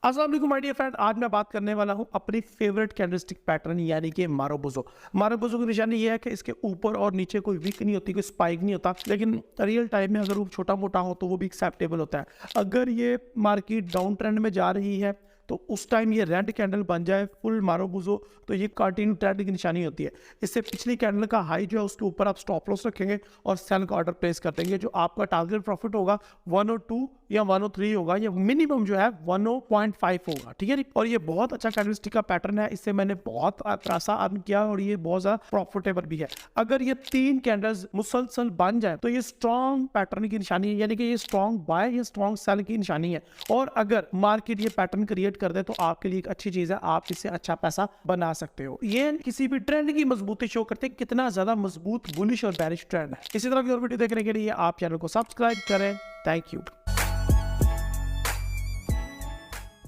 अस्सलाम वालेकुम my dear friend, आज मैं बात करने वाला हूं अपनी फेवरेट कैंडलस्टिक पैटर्न यानी कि मारुबुजो। मारुबुजो की निशानी ये है कि इसके ऊपर और नीचे कोई विक नहीं होती, कोई स्पाइक नहीं होता, लेकिन रियल टाइम में अगर वो छोटा मोटा हो तो वो भी एक्सेप्टेबल होता है। अगर ये मार्केट डाउन ट्रेंड में जा रही है तो उस टाइम ये रेड कैंडल बन जाए फुल मारुबुजो तो ये कंटिन्यू ट्रेंड की निशानी होती है। इससे पिछली कैंडल का हाई जो है उसके ऊपर आप स्टॉप लॉस रखेंगे और सेल का ऑर्डर प्लेस कर देंगे। जो आपका टारगेट प्रॉफिट होगा 102 या 103 होगा, या मिनिमम जो है 10.5 होगा, ठीक है जी। और ये बहुत अच्छा कैंडलस्टिक का पैटर्न है, इससे मैंने बहुत पैसा अर्न किया और ये बहुत ज्यादा प्रॉफिटेबल भी है। अगर ये 3 कैंडल्स मुसलसल बन जाए तो ये स्ट्रॉन्ग पैटर्न की निशानी है, यानी कि ये स्ट्रॉन्ग बाय या स्ट्रॉन्ग सेल की निशानी है। और अगर मार्केट ये पैटर्न क्रिएट कर दे तो आपके लिए एक अच्छी चीज है, आप इससे अच्छा पैसा बना सकते हो। ये किसी भी ट्रेंड की मजबूती शो करते हैं, कितना ज्यादा मजबूत बुलिश और बेरिश ट्रेंड है। इसी तरह की और वीडियो देखने के लिए आप चैनल को सब्सक्राइब करें। Thank you.